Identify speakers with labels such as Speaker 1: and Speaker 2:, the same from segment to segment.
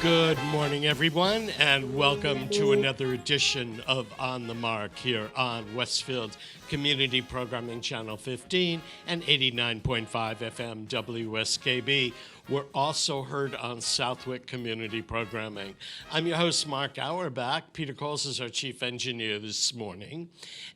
Speaker 1: Good morning, everyone, and welcome to another edition of On the Mark here on Westfield's Community Programming Channel 15 and 89.5 FM WSKB. We're also heard on Southwick Community Programming. I'm your host, Mark Auerbach. Peter Coles is our chief engineer this morning.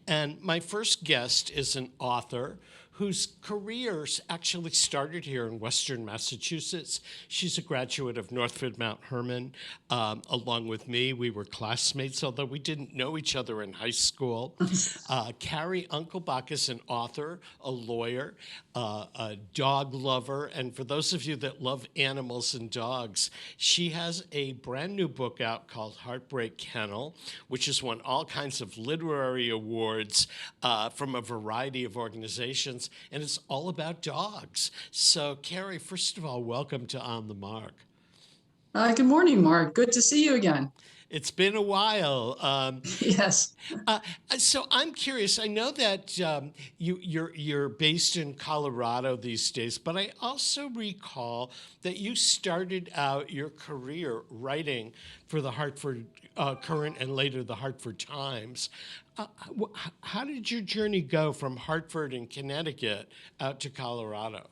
Speaker 1: And my first guest is an author whose careers actually started here in Western Massachusetts. She's a graduate of Northford Mount Herman. Along with me, we were classmates, although we didn't know each other in high school. Cary Unkelbach is an author, a lawyer, a dog lover, and for those of you that love animals and dogs, she has a brand new book out called Heartbreak Kennel, which has won all kinds of literary awards from a variety of organizations. And it's all about dogs. So, Cary, first of all, welcome to On the Mark.
Speaker 2: Good morning, Mark. Good to see you again.
Speaker 1: It's been a while.
Speaker 2: Yes.
Speaker 1: So I'm curious. I know that you're based in Colorado these days, but I also recall that you started out your career writing for the Hartford Courant and later the Hartford Times. How did your journey go from Hartford and Connecticut out to Colorado?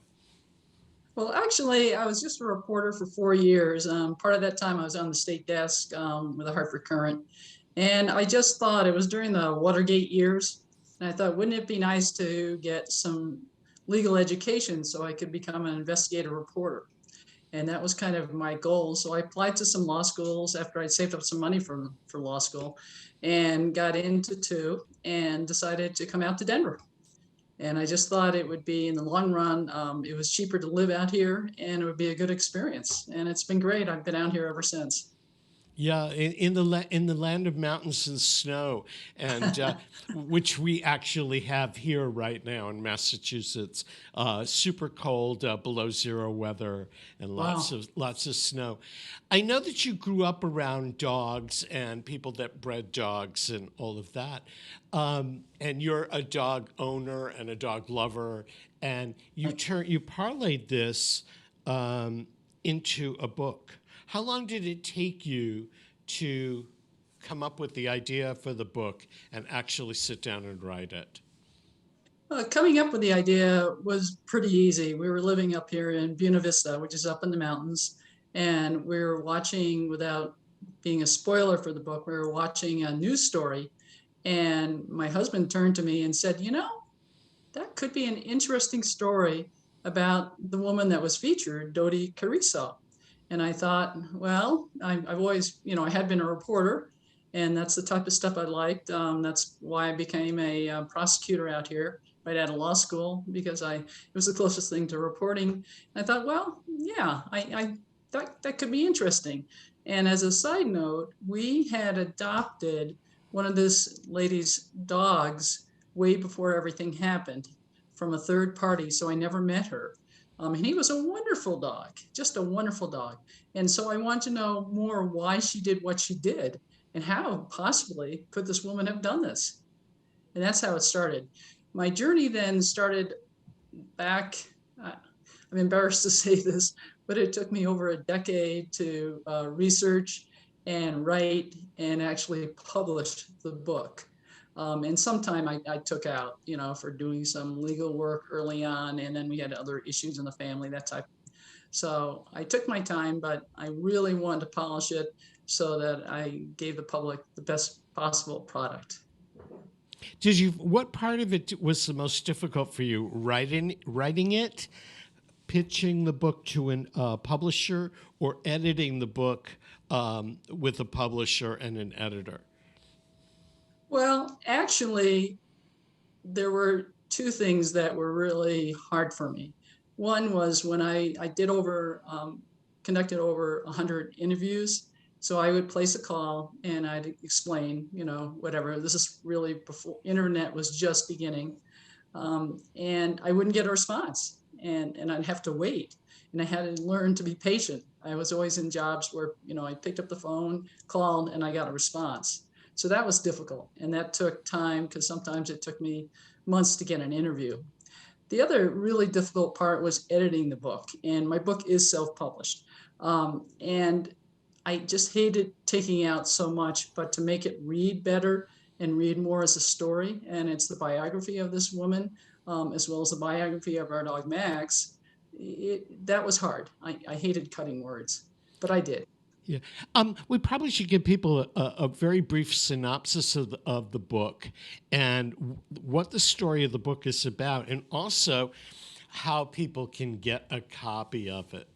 Speaker 2: Well, actually, I was just a reporter for 4 years. Part of that time, I was on the state desk with the Hartford Courant. And I just thought it was during the Watergate years. And I thought, wouldn't it be nice to get some legal education so I could become an investigative reporter? And that was kind of my goal. So I applied to some law schools after I'd saved up some money for law school and got into two and decided to come out to Denver. And I just thought it would be, in the long run, it was cheaper to live out here and it would be a good experience. And it's been great. I've been out here ever since.
Speaker 1: Yeah, in the land of mountains and snow, and which we actually have here right now in Massachusetts. Super cold, below zero weather, and
Speaker 2: Wow.
Speaker 1: lots of snow. I know that you grew up around dogs and people that bred dogs and all of that. And you're a dog owner and a dog lover, and you parlayed this into a book. How long did it take you to come up with the idea for the book and actually sit down and write it?
Speaker 2: Coming up with the idea was pretty easy. We were living up here in Buena Vista, which is up in the mountains, and we were watching, without being a spoiler for the book, we were watching a news story, and my husband turned to me and said, that could be an interesting story about the woman that was featured, Dodi Cariso. And I thought, well, I've always, I had been a reporter, and that's the type of stuff I liked. That's why I became a prosecutor out here, right out of law school, because it was the closest thing to reporting. And I thought, well, yeah, I thought that could be interesting. And as a side note, we had adopted one of this lady's dogs way before everything happened from a third party, so I never met her. And he was a wonderful dog, just a wonderful dog. And so I want to know more why she did what she did and how possibly could this woman have done this? And that's how it started. My journey then started back, I'm embarrassed to say this, but it took me over a decade to research and write and actually publish the book. And some time I took out, for doing some legal work early on, and then we had other issues in the family, that type. So I took my time, but I really wanted to polish it so that I gave the public the best possible product.
Speaker 1: What part of it was the most difficult for you? Writing it, pitching the book to a publisher, or editing the book with a publisher and an editor?
Speaker 2: Well, actually, there were two things that were really hard for me. One was when I conducted over 100 interviews. So I would place a call and I'd explain, whatever. This is really before internet was just beginning. And I wouldn't get a response, and I'd have to wait. And I had to learn to be patient. I was always in jobs where, I picked up the phone, called, and I got a response. So that was difficult. And that took time, because sometimes it took me months to get an interview. The other really difficult part was editing the book. And my book is self-published. And I just hated taking out so much, but to make it read better and read more as a story, and it's the biography of this woman, as well as the biography of our dog Max, that was hard. I hated cutting words, but I did.
Speaker 1: Yeah. We probably should give people a very brief synopsis of the book and what the story of the book is about, and also how people can get a copy of it.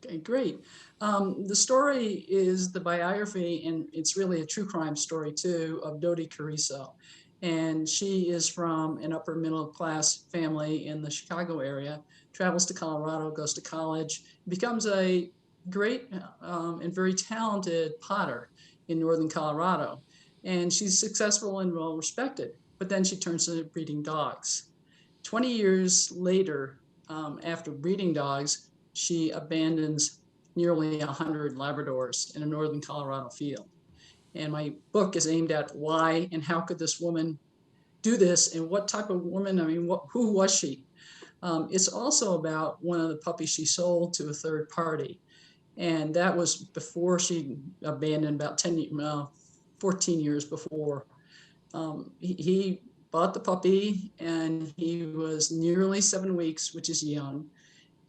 Speaker 2: Okay, great. The story is the biography, and it's really a true crime story too, of Dodie Cariso. And she is from an upper middle class family in the Chicago area, travels to Colorado, goes to college, becomes a great and very talented potter in northern Colorado. And she's successful and well respected, but then she turns to breeding dogs. 20 years later, after breeding dogs, she abandons nearly 100 Labradors in a northern Colorado field. And my book is aimed at why and how could this woman do this, and what type of woman, I mean, who was she? It's also about one of the puppies she sold to a third party. And that was before she abandoned, about 14 years before. He bought the puppy and he was nearly 7 weeks, which is young,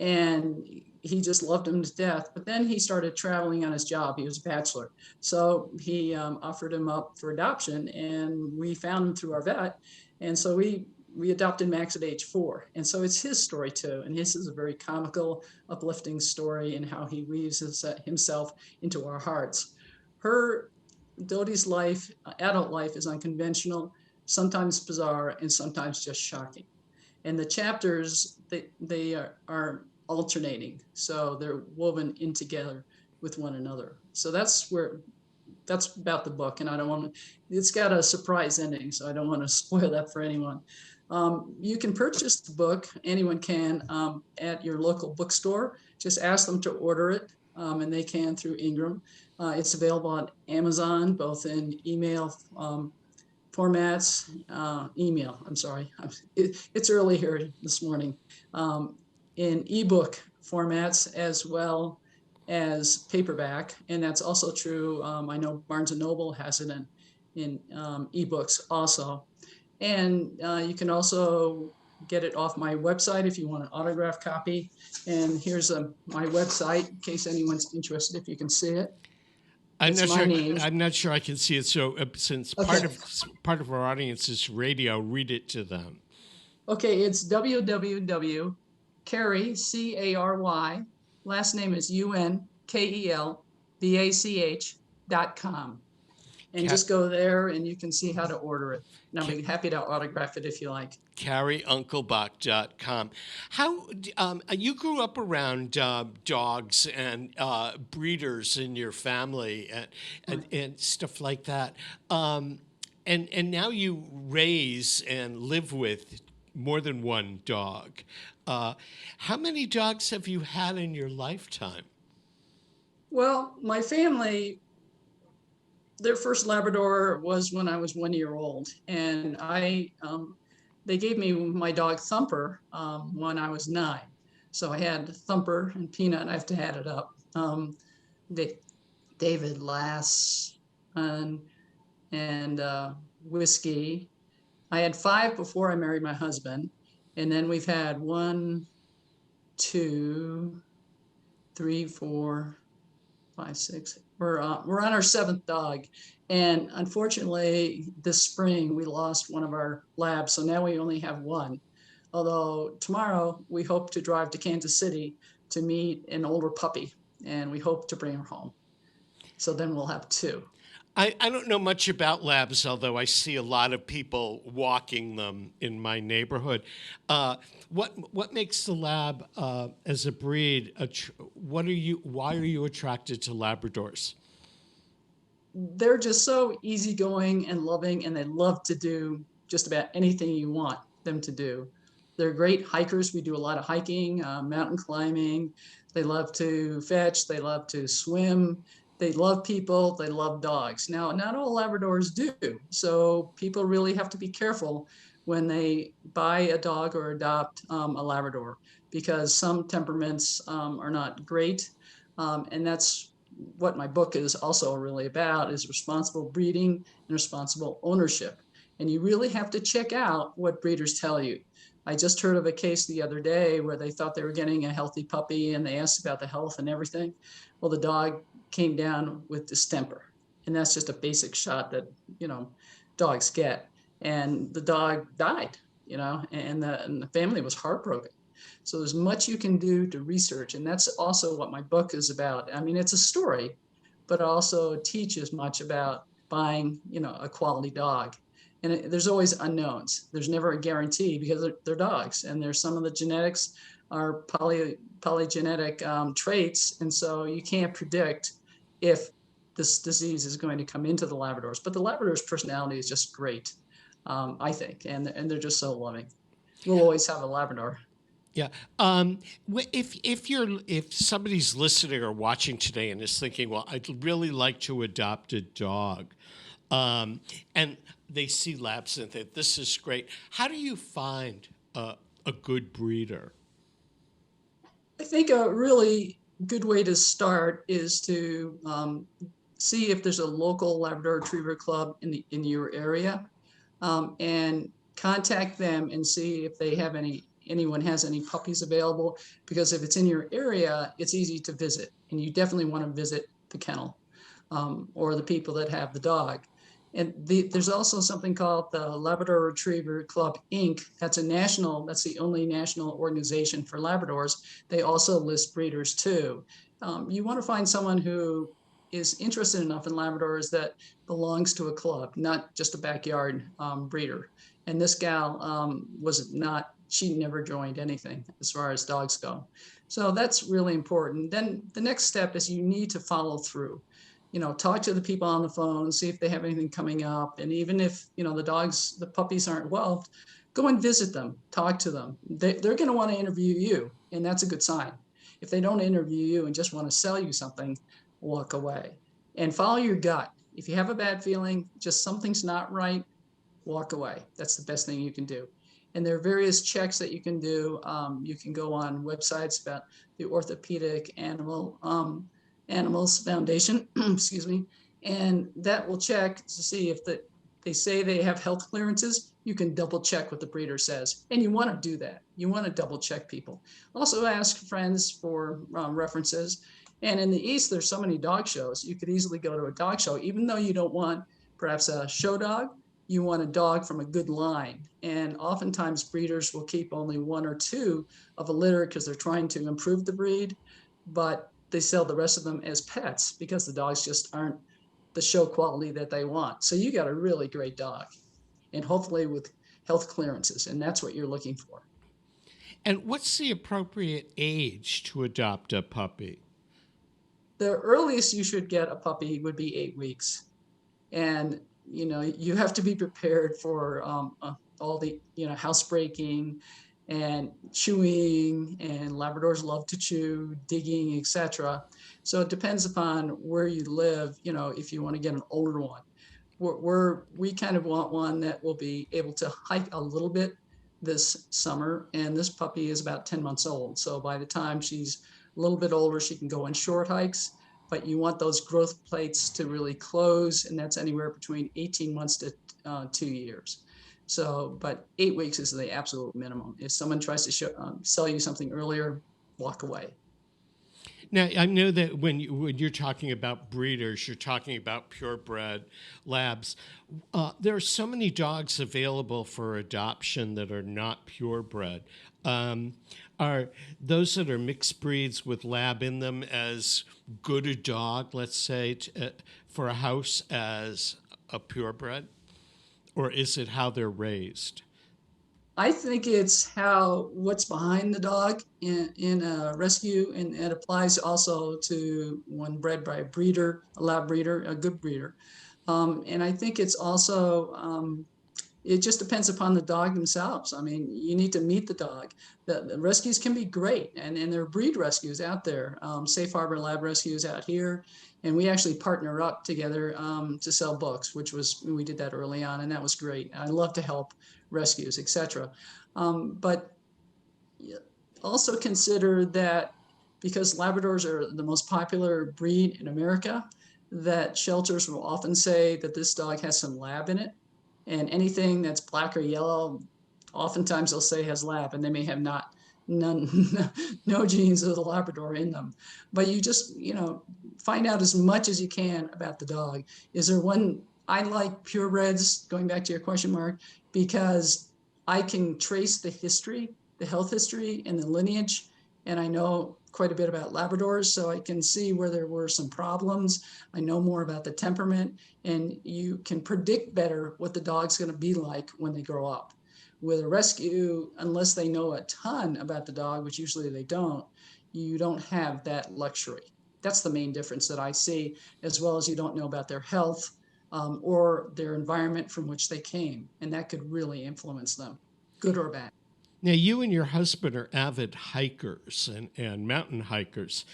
Speaker 2: and he just loved him to death. But then he started traveling on his job. He was a bachelor. So he offered him up for adoption, and we found him through our vet. And so we adopted Max at age 4. And so it's his story too. And his is a very comical, uplifting story, and how he weaves himself into our hearts. Her Dodie's life, adult life, is unconventional, sometimes bizarre, and sometimes just shocking. And the chapters, they are alternating, so they're woven in together with one another. So that's about the book, and I don't want to. It's got a surprise ending, so I don't want to spoil that for anyone. You can purchase the book, anyone can, at your local bookstore. Just ask them to order it, and they can through Ingram. It's available on Amazon, both in email formats, email, I'm sorry. It's early here this morning. In ebook formats, as well as paperback. And that's also true. I know Barnes and Noble has it in ebooks also. And you can also get it off my website if you want an autographed copy. And here's my website in case anyone's interested, if you can see it.
Speaker 1: I'm
Speaker 2: It's
Speaker 1: not
Speaker 2: my
Speaker 1: sure.
Speaker 2: name.
Speaker 1: I'm not sure I can see it. So, since
Speaker 2: Okay.
Speaker 1: part of our audience is radio, read it to them.
Speaker 2: Okay, it's www. Cary, Cary, last name is Unkelbach.com. And just go there and you can see how to order it. And I'll be happy to autograph it if you like.
Speaker 1: CaryUnkelbach.com. How you grew up around dogs and breeders in your family and stuff like that, and now you raise and live with more than one dog. How many dogs have you had in your lifetime?
Speaker 2: Well, my family, their first Labrador was when I was 1 year old, and they gave me my dog Thumper when I was 9. So I had Thumper and Peanut, and I have to add it up. David Lass and Whiskey. I had 5 before I married my husband, and then we've had 1, 2, 3, 4, 5, 6. We're on our 7th dog, and unfortunately, this spring we lost one of our labs, so now we only have 1. Although tomorrow we hope to drive to Kansas City to meet an older puppy, and we hope to bring her home. So then we'll have 2.
Speaker 1: I don't know much about labs, although I see a lot of people walking them in my neighborhood. What makes the lab as a breed? Why are you attracted to Labradors?
Speaker 2: They're just so easygoing and loving, and they love to do just about anything you want them to do. They're great hikers. We do a lot of hiking, mountain climbing. They love to fetch. They love to swim. They love people. They love dogs. Now, not all Labradors do. So people really have to be careful when they buy a dog or adopt a Labrador, because some temperaments are not great. And that's what my book is also really about is responsible breeding and responsible ownership. And you really have to check out what breeders tell you. I just heard of a case the other day where they thought they were getting a healthy puppy and they asked about the health and everything. Well, the dog came down with distemper. And that's just a basic shot that, dogs get. And the dog died, and the family was heartbroken. So there's much you can do to research. And that's also what my book is about. I mean, it's a story, but it also teaches much about buying, a quality dog. And there's always unknowns. There's never a guarantee because they're dogs. And there's some of the genetics are polygenetic traits. And so you can't predict if this disease is going to come into the Labradors. But the Labrador's personality is just great, I think. And they're just so loving. We'll always have a Labrador.
Speaker 1: Yeah. If somebody's listening or watching today and is thinking, well, I'd really like to adopt a dog, and they see labs and think this is great. How do you find a good breeder?
Speaker 2: I think a really good way to start is to see if there's a local Labrador Retriever club in your area, and contact them and see if they have anyone has any puppies available. Because if it's in your area, it's easy to visit, and you definitely want to visit the kennel, or the people that have the dog. And there's also something called the Labrador Retriever Club Inc. That's the only national organization for Labradors. They also list breeders too. You want to find someone who is interested enough in Labradors that belongs to a club, not just a backyard breeder. And this gal she never joined anything as far as dogs go. So that's really important. Then the next step is you need to follow through. Talk to the people on the phone, see if they have anything coming up. And even if, the puppies aren't well, go and visit them, talk to them. They're going to want to interview you. And that's a good sign. If they don't interview you and just want to sell you something, walk away and follow your gut. If you have a bad feeling, just something's not right, walk away. That's the best thing you can do. And there are various checks that you can do. You can go on websites about the Orthopedic Animals Foundation, excuse me, and that will check to see if they say they have health clearances. You can double check what the breeder says, and you want to do that. You want to double check people. Also ask friends for references. And in the East, there's so many dog shows. You could easily go to a dog show, even though you don't want perhaps a show dog. You want a dog from a good line. And oftentimes breeders will keep only one or two of a litter because they're trying to improve the breed, but they sell the rest of them as pets because the dogs just aren't the show quality that they want. So you got a really great dog, and hopefully with health clearances, and that's what you're looking for.
Speaker 1: And what's the appropriate age to adopt a puppy?
Speaker 2: The earliest you should get a puppy would be 8 weeks. And, you have to be prepared for all the, housebreaking and chewing, and Labradors love to chew, digging, etc. So it depends upon where you live, if you want to get an older one. We kind of want one that will be able to hike a little bit this summer, and this puppy is about 10 months old. So by the time she's a little bit older, she can go on short hikes, but you want those growth plates to really close, and that's anywhere between 18 months to 2 years. So, but 8 weeks is the absolute minimum. If someone tries to sell you something earlier, walk away.
Speaker 1: Now, I know that when you're talking about breeders, you're talking about purebred labs. There are so many dogs available for adoption that are not purebred. Are those that are mixed breeds with lab in them as good a dog, let's say, for a house as a purebred? Or is it how they're raised?
Speaker 2: I think it's what's behind the dog in a rescue, and it applies also to one bred by a lab breeder, a good breeder. And I think it's also it just depends upon the dog themselves. I mean, you need to meet the dog. The rescues can be great, and there are breed rescues out there. Safe Harbor Lab Rescues out here, and we actually partner up together to sell books, we did that early on, and that was great. I love to help rescues, etc. But also consider that because Labradors are the most popular breed in America, that shelters will often say that this dog has some lab in it. And anything that's black or yellow, oftentimes they'll say has lab, and they may have none, no genes of the Labrador in them. But you just, find out as much as you can about the dog. Is there one? I like purebreds, going back to your question, Mark, because I can trace the history, the health history and the lineage. And I know quite a bit about Labradors, so I can see where there were some problems. I know more about the temperament, and you can predict better what the dog's going to be like when they grow up. With a rescue, unless they know a ton about the dog, which usually they don't, you don't have that luxury. That's the main difference that I see, as well as you don't know about their health or their environment from which they came, and that could really influence them, good or bad.
Speaker 1: Now, you and your husband are avid hikers and mountain hikers.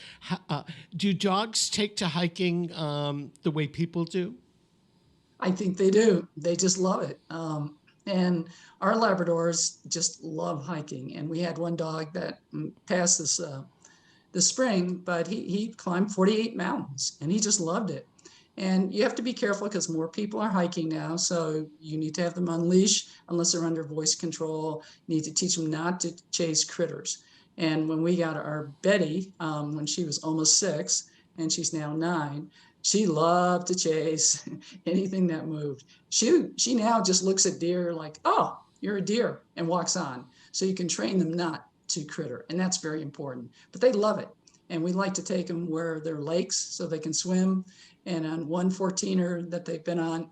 Speaker 1: Do dogs take to hiking the way people do?
Speaker 2: I think they do. They just love it. And our Labradors just love hiking. And we had one dog that passed this spring, but he climbed 48 mountains, and he just loved it. And you have to be careful because more people are hiking now. So you need to have them on leash unless they're under voice control. You need to teach them not to chase critters. And when we got our Betty, when she was almost 6 and she's now 9, she loved to chase anything that moved. She now just looks at deer like, oh, you're a deer, and walks on. So you can train them not to critter. And that's very important. But they love it. And we like to take them where there are lakes so they can swim. And on one 14er that they've been on,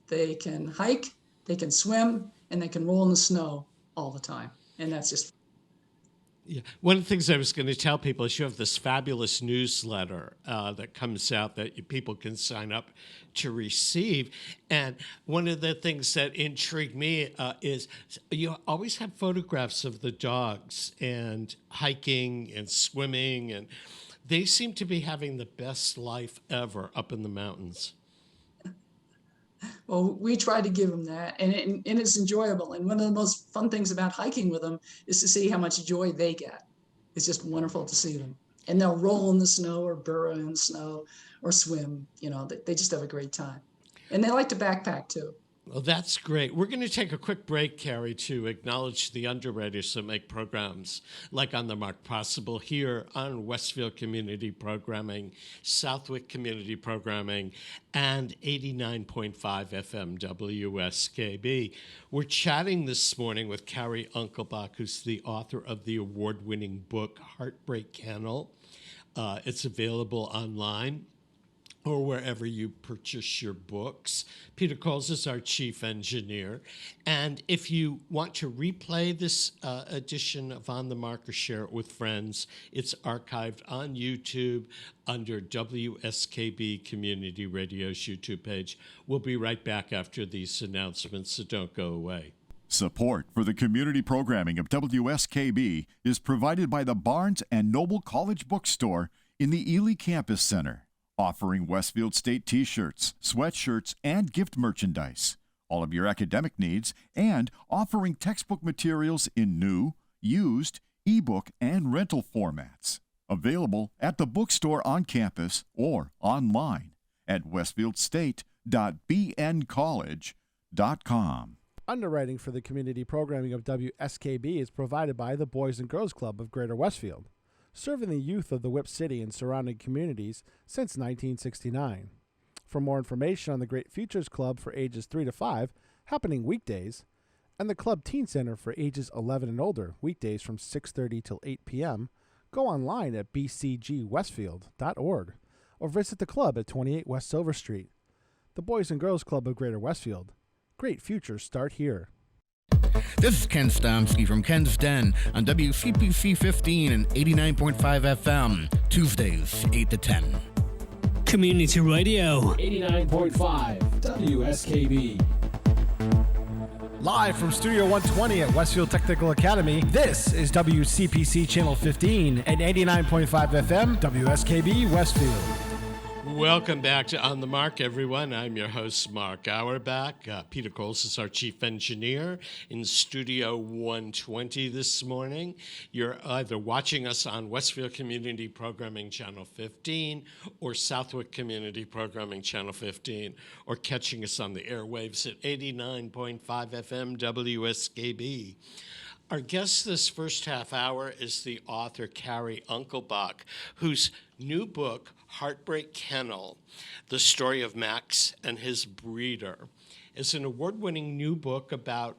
Speaker 2: they can hike, they can swim, and they can roll in the snow all the time. And that's just...
Speaker 1: Yeah. One of the things I was going to tell people is you have this fabulous newsletter that comes out that people can sign up to receive. And one of the things that intrigued me is you always have photographs of the dogs and hiking and swimming, and they seem to be having the best life ever up in the mountains.
Speaker 2: Well, we try to give them that, and it's enjoyable. And one of the most fun things about hiking with them is to see how much joy they get. It's just wonderful to see them. And they'll roll in the snow or burrow in the snow or swim. They just have a great time. And they like to backpack too.
Speaker 1: Well, that's great. We're going to take a quick break, Cary, to acknowledge the underwriters that make programs like On the Mark possible here on Westfield Community Programming, Southwick Community Programming, and 89.5 FM WSKB. We're chatting this morning with Cary Unkelbach, who's the author of the award-winning book, Heartbreak Kennel. It's available online or wherever you purchase your books. Peter Coles is our chief engineer. And if you want to replay this edition of On the Mark or share it with friends, it's archived on YouTube under WSKB Community Radio's YouTube page. We'll be right back after these announcements, so don't go away.
Speaker 3: Support for the community programming of WSKB is provided by the Barnes & Noble College Bookstore in the Ely Campus Center, offering Westfield State t-shirts, sweatshirts, and gift merchandise, all of your academic needs, and offering textbook materials in new, used, ebook, and rental formats. Available at the bookstore on campus or online at westfieldState.bncollege.com.
Speaker 4: Underwriting for the community programming of WSKB is provided by the Boys and Girls Club of Greater Westfield, serving the youth of the Whip City and surrounding communities since 1969. For more information on the Great Futures Club for ages 3 to 5, happening weekdays, and the Club Teen Center for ages 11 and older, weekdays from 6:30 till 8 p.m., go online at bcgwestfield.org or visit the club at 28 West Silver Street. The Boys and Girls Club of Greater Westfield. Great futures start here.
Speaker 5: This is Ken Stomsky from Ken's Den on WCPC 15 and 89.5 FM, Tuesdays, 8 to 10.
Speaker 6: Community Radio.
Speaker 7: 89.5 WSKB.
Speaker 4: Live from Studio 120 at Westfield Technical Academy, this is WCPC Channel 15 and 89.5 FM, WSKB Westfield.
Speaker 1: Welcome back to On the Mark, everyone. I'm your host, Mark Auerbach. Peter Coles is our chief engineer in Studio 120 this morning. You're either watching us on Westfield Community Programming Channel 15 or Southwick Community Programming Channel 15, or catching us on the airwaves at 89.5 FM WSKB. Our guest this first half hour is the author Cary Unkelbach, whose new book, Heartbreak Kennel, The Story of Max and His Breeder, is an award-winning new book about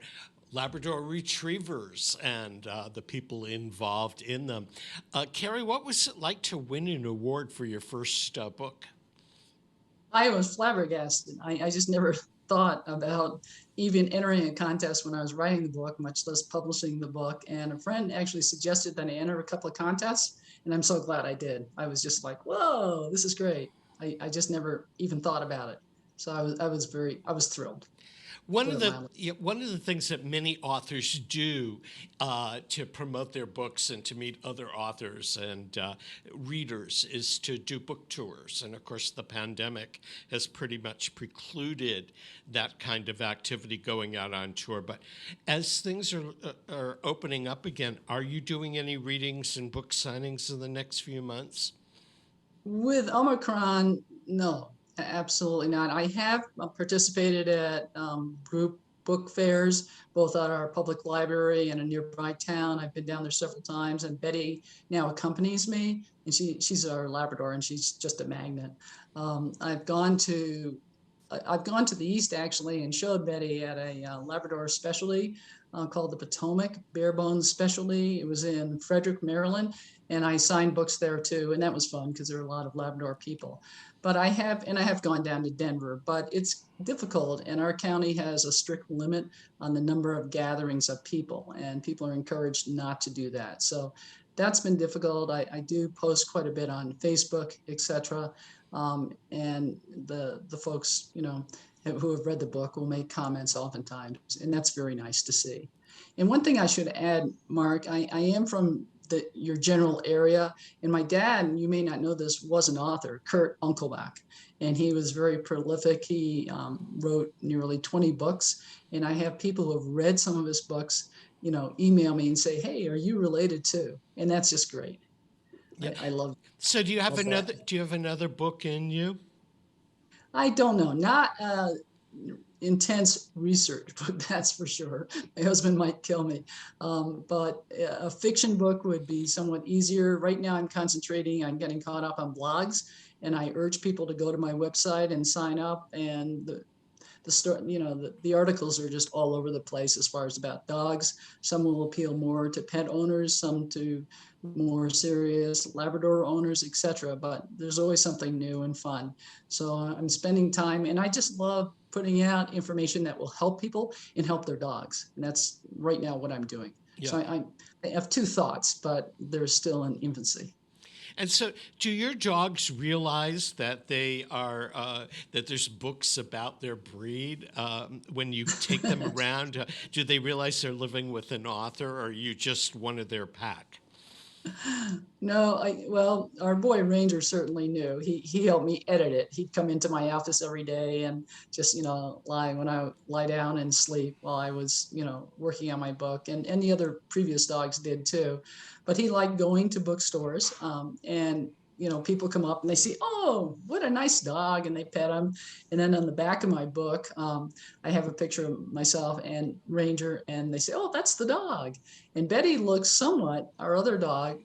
Speaker 1: Labrador retrievers and the people involved in them. Cary, what was it like to win an award for your first book?
Speaker 2: I was flabbergasted. I just never thought about even entering a contest when I was writing the book, much less publishing the book. And a friend actually suggested that I enter a couple of contests, and I'm so glad I did. I was just like, whoa, this is great. I just never even thought about it. So I was thrilled.
Speaker 1: One of the things that many authors do to promote their books and to meet other authors and readers is to do book tours. And of course, the pandemic has pretty much precluded that kind of activity, going out on tour. But as things are opening up again, are you doing any readings and book signings in the next few months?
Speaker 2: With Omicron, no. Absolutely not. I have participated at group book fairs, both at our public library and a nearby town. I've been down there several times, and Betty now accompanies me, and she's our Labrador, and she's just a magnet. I've gone to the East actually and showed Betty at a Labrador specialty called the Potomac Bare Bones Specialty. It was in Frederick, Maryland, and I signed books there too, and that was fun because there are a lot of Labrador people. But I have gone down to Denver, but it's difficult, and our county has a strict limit on the number of gatherings of people, and people are encouraged not to do that. So that's been difficult. I do post quite a bit on Facebook, etc. And the folks, who have read the book will make comments oftentimes, and that's very nice to see. And one thing I should add, Mark, I am from your general area, and my dad, you may not know this, was an author, Kurt Unkelbach, and he was very prolific. He wrote nearly 20 books, and I have people who have read some of his books, email me and say, "Hey, are you related to?" And that's just great. Yeah. I love.
Speaker 1: So do you have another book in you?
Speaker 2: I don't know. Not intense research book, that's for sure. My husband might kill me. But a fiction book would be somewhat easier. Right now I'm concentrating on getting caught up on blogs, and I urge people to go to my website and sign up. And the articles are just all over the place as far as about dogs. Some will appeal more to pet owners, some to more serious Labrador owners, etc. But there's always something new and fun. So I'm spending time, and I just love putting out information that will help people and help their dogs. And that's right now what I'm doing. Yeah. So I have two thoughts, but they're still in infancy.
Speaker 1: And so, do your dogs realize that they are that there's books about their breed when you take them around? Do they realize they're living with an author, or are you just one of their pack?
Speaker 2: No, well, our boy Ranger certainly knew. He helped me edit it. He'd come into my office every day and just, lie down and sleep while I was, working on my book. And the other previous dogs did too. But he liked going to bookstores, and people come up and they see, "Oh, what a nice dog," and they pet him. And then on the back of my book, I have a picture of myself and Ranger, and they say, "Oh, that's the dog." And Betty looks somewhat, our other dog,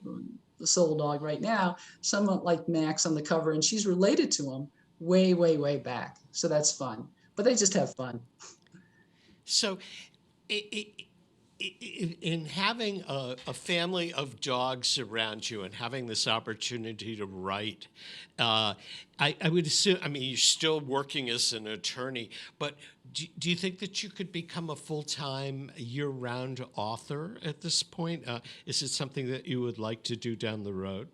Speaker 2: the sole dog right now, somewhat like Max on the cover, and she's related to him way, way, way back. So that's fun. But they just have fun.
Speaker 1: So in having a family of dogs around you and having this opportunity to write, I would assume, you're still working as an attorney, but do you think that you could become a full-time, year-round author at this point? Is it something that you would like to do down the road?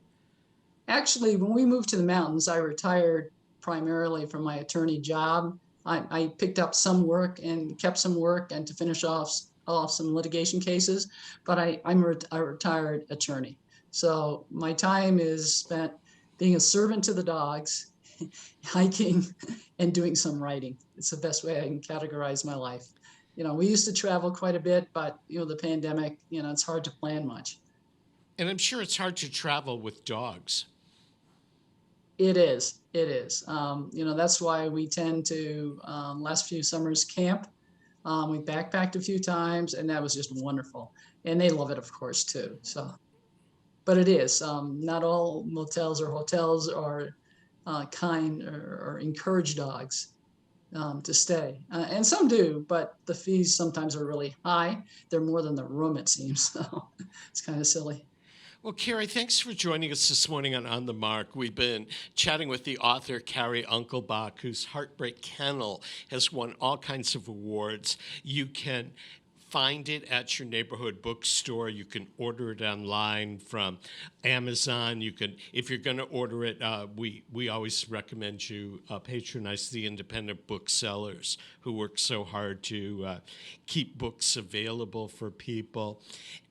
Speaker 2: Actually, when we moved to the mountains, I retired primarily from my attorney job. I picked up some work and kept some work and to finish off some litigation cases, but I'm a retired attorney. So my time is spent being a servant to the dogs hiking, and doing some writing. It's the best way I can categorize my life. We used to travel quite a bit, but the pandemic, it's hard to plan much.
Speaker 1: And I'm sure it's hard to travel with dogs.
Speaker 2: It is. It is. That's why we tend to, last few summers, camp. We backpacked a few times, and that was just wonderful. And they love it, of course, too. So, but it is. Not all motels or hotels are kind or encourage dogs to stay. And some do, but the fees sometimes are really high. They're more than the room, it seems. So it's kind of silly.
Speaker 1: Well, Cary, thanks for joining us this morning on the Mark. We've been chatting with the author, Cary Unkelbach, whose Heartbreak Kennel has won all kinds of awards. You can find it at your neighborhood bookstore. You can order it online from Amazon. You can, if you're going to order it, we always recommend you patronize the independent booksellers who work so hard to keep books available for people.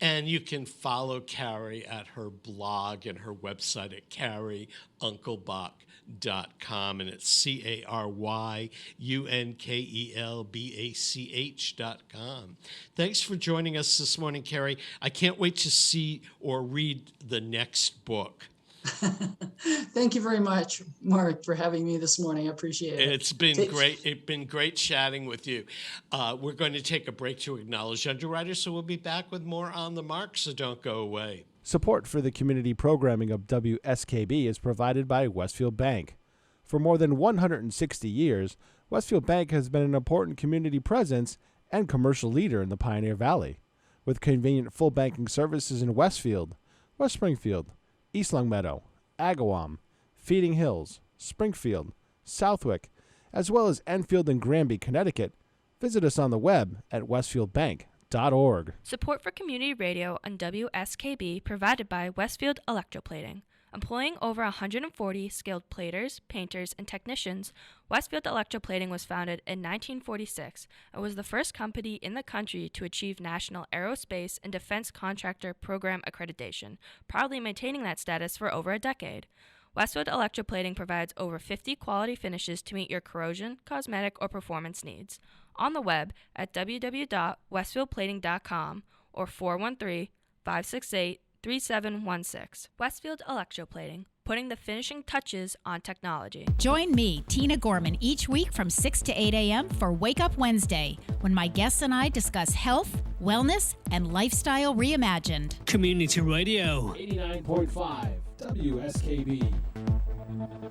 Speaker 1: And you can follow Cary at her blog and her website at CaryUnkelbach.com, and it's CaryUnkelbach.com. Thanks for joining us this morning, Cary. I can't wait to see or read the next book.
Speaker 2: Thank you very much, Mark, for having me this morning. I appreciate it.
Speaker 1: It's been great. It's been great chatting with you. We're going to take a break to acknowledge underwriters, so we'll be back with more On the Mark, so don't go away.
Speaker 4: Support for the community programming of WSKB is provided by Westfield Bank. For more than 160 years, Westfield Bank has been an important community presence and commercial leader in the Pioneer Valley, with convenient full banking services in Westfield, West Springfield, East Longmeadow, Agawam, Feeding Hills, Springfield, Southwick, as well as Enfield and Granby, Connecticut. Visit us on the web at westfieldbank.org.
Speaker 8: Support for community radio on WSKB provided by Westfield Electroplating. Employing over 140 skilled platers, painters, and technicians, Westfield Electroplating was founded in 1946 and was the first company in the country to achieve National Aerospace and Defense Contractor Program accreditation, proudly maintaining that status for over a decade. Westfield Electroplating provides over 50 quality finishes to meet your corrosion, cosmetic, or performance needs. On the web at www.westfieldplating.com or 413-568-3716. Westfield Electroplating, putting the finishing touches on technology.
Speaker 9: Join me, Tina Gorman, each week from 6 to 8 a.m. for Wake Up Wednesday, when my guests and I discuss health, wellness, and lifestyle reimagined.
Speaker 6: Community Radio.
Speaker 7: 89.5 WSKB.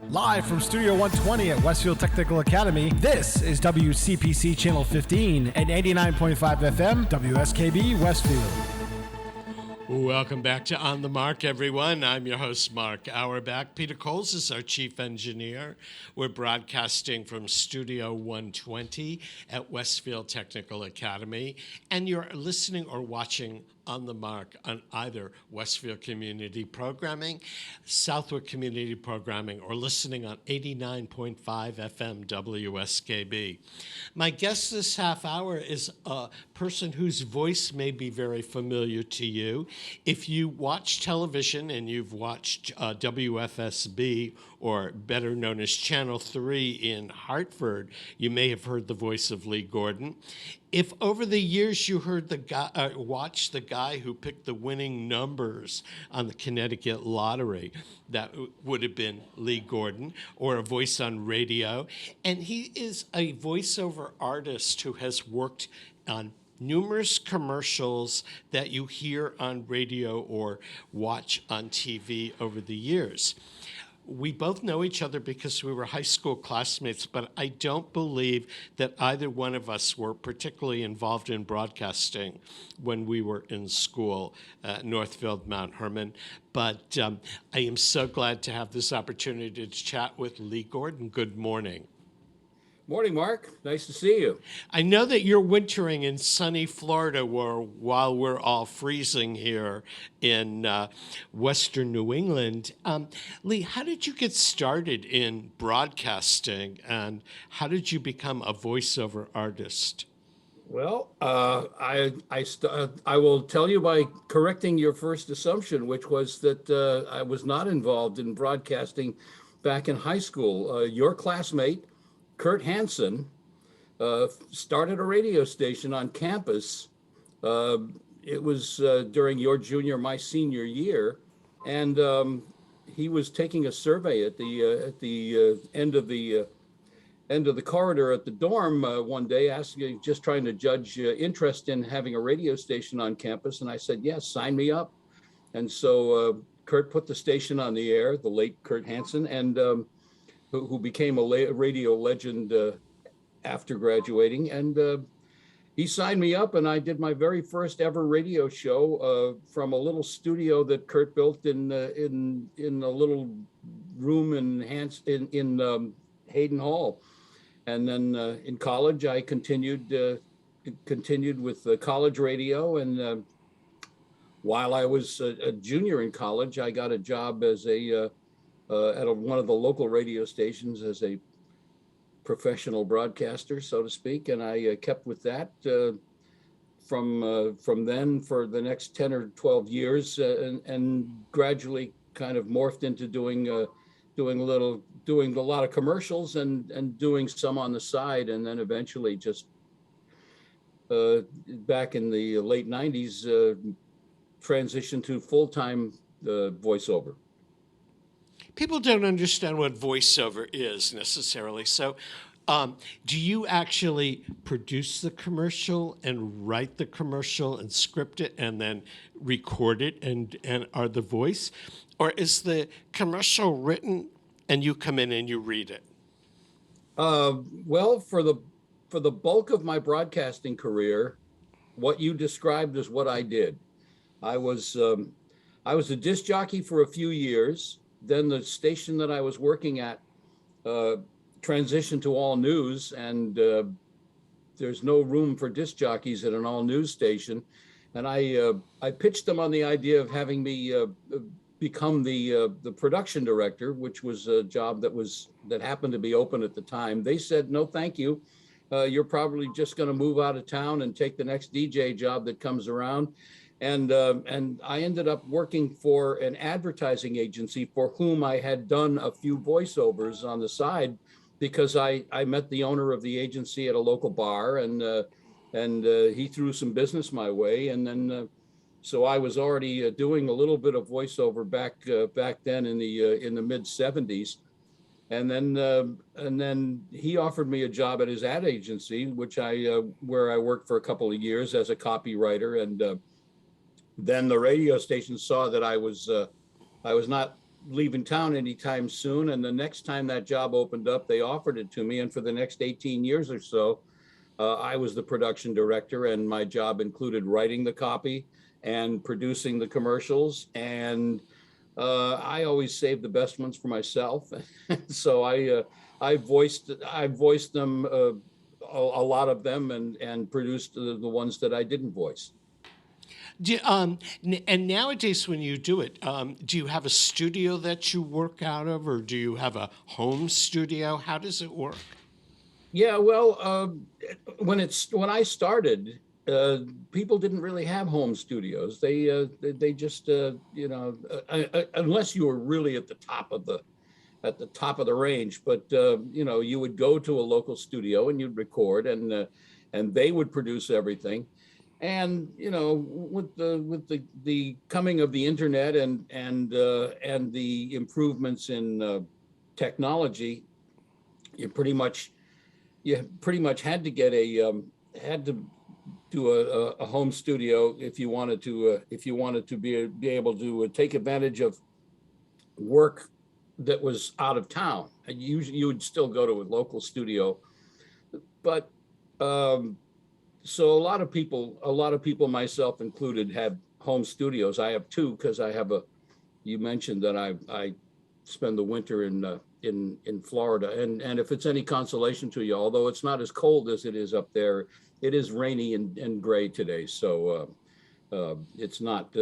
Speaker 4: Live from Studio 120 at Westfield Technical Academy, this is WCPC Channel 15 and 89.5 FM, WSKB Westfield.
Speaker 1: Welcome back to On the Mark, everyone. I'm your host, Mark Auerbach. Peter Coles is our chief engineer. We're broadcasting from Studio 120 at Westfield Technical Academy, and you're listening or watching On the Mark on either Westfield Community Programming, Southwick Community Programming, or listening on 89.5 FM WSKB. My guest this half hour is a person whose voice may be very familiar to you. If you watch television and you've watched WFSB, or better known as Channel 3 in Hartford, you may have heard the voice of Lee Gordon. If over the years you heard watched the guy who picked the winning numbers on the Connecticut lottery, that would have been Lee Gordon, or a voice on radio. And he is a voiceover artist who has worked on numerous commercials that you hear on radio or watch on TV over the years. We both know each other because we were high school classmates, but I don't believe that either one of us were particularly involved in broadcasting when we were in school at Northfield Mount Hermon. But I am so glad to have this opportunity to chat with Lee Gordon. Good morning.
Speaker 10: Morning, Mark. Nice to see you.
Speaker 1: I know that you're wintering in sunny Florida while we're all freezing here in western New England. Lee, how did you get started in broadcasting, and how did you become a voiceover artist?
Speaker 10: Well, I will tell you by correcting your first assumption, which was that I was not involved in broadcasting back in high school. Your classmate, Kurt Hansen, started a radio station on campus. It was during your junior, my senior year, and he was taking a survey at the end of the corridor at the dorm one day, asking, just trying to judge interest in having a radio station on campus. And I said, yes, sign me up. And so Kurt put the station on the air, the late Kurt Hansen, and who became a radio legend after graduating. And he signed me up, and I did my very first ever radio show from a little studio that Kurt built in a little room in Hayden Hall. And then in college, I continued with college radio. And while I was a junior in college, I got a job as at one of the local radio stations as a professional broadcaster, so to speak. And I kept with that from then for the next 10 or 12 years, and gradually kind of morphed into doing a lot of commercials and doing some on the side, and then eventually just back in the late 90s transitioned to full-time voiceover.
Speaker 1: People don't understand what voiceover is necessarily. So do you actually produce the commercial and write the commercial and script it and then record it and are the voice? Or is the commercial written and you come in and you read it?
Speaker 10: Well, for the bulk of my broadcasting career, what you described is what I did. I was a disc jockey for a few years. Then the station that I was working at transitioned to all news, and there's no room for disc jockeys at an all news station. And I pitched them on the idea of having me become the production director, which was a job that happened to be open at the time. They said, no, thank you. You're probably just going to move out of town and take the next DJ job that comes around. And I ended up working for an advertising agency for whom I had done a few voiceovers on the side, because I met the owner of the agency at a local bar, and he threw some business my way. And then so I was already doing a little bit of voiceover back then in the mid 70s. And then he offered me a job at his ad agency, where I worked for a couple of years as a copywriter. And then the radio station saw that I was not leaving town anytime soon. And the next time that job opened up, they offered it to me. And for the next 18 years or so, I was the production director, and my job included writing the copy and producing the commercials. And I always saved the best ones for myself. So I voiced them, a lot of them, and produced the ones that I didn't voice.
Speaker 1: And nowadays, when you do it, do you have a studio that you work out of, or do you have a home studio? How does it work?
Speaker 10: Yeah, well, when I started, people didn't really have home studios. They just unless you were really at the top of the range. But you would go to a local studio and you'd record, and they would produce everything. And with the coming of the internet and the improvements in technology, you pretty much had to do a home studio if you wanted to be able to take advantage of work that was out of town. And you would still go to a local studio, but so a lot of people, myself included, have home studios. I have two, because you mentioned that I spend the winter in Florida, and if it's any consolation to you, although it's not as cold as it is up there, it is rainy and gray today. So it's not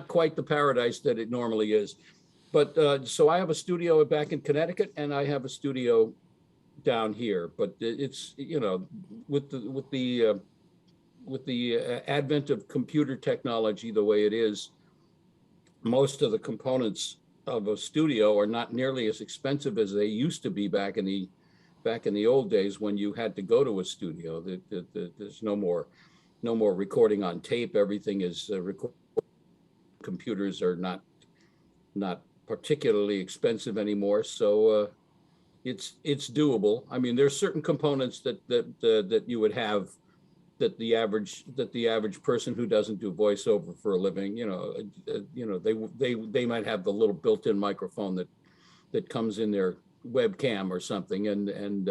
Speaker 10: quite the paradise that it normally is. But so I have a studio back in Connecticut, and I have a studio down here. But it's with the advent of computer technology the way it is, most of the components of a studio are not nearly as expensive as they used to be back in the old days when you had to go to a studio. There's no more recording on tape. Everything is computers are not particularly expensive anymore. So it's doable. I mean, there's certain components that you would have that the average person who doesn't do voiceover for a living, they might have the little built-in microphone that comes in their webcam or something, and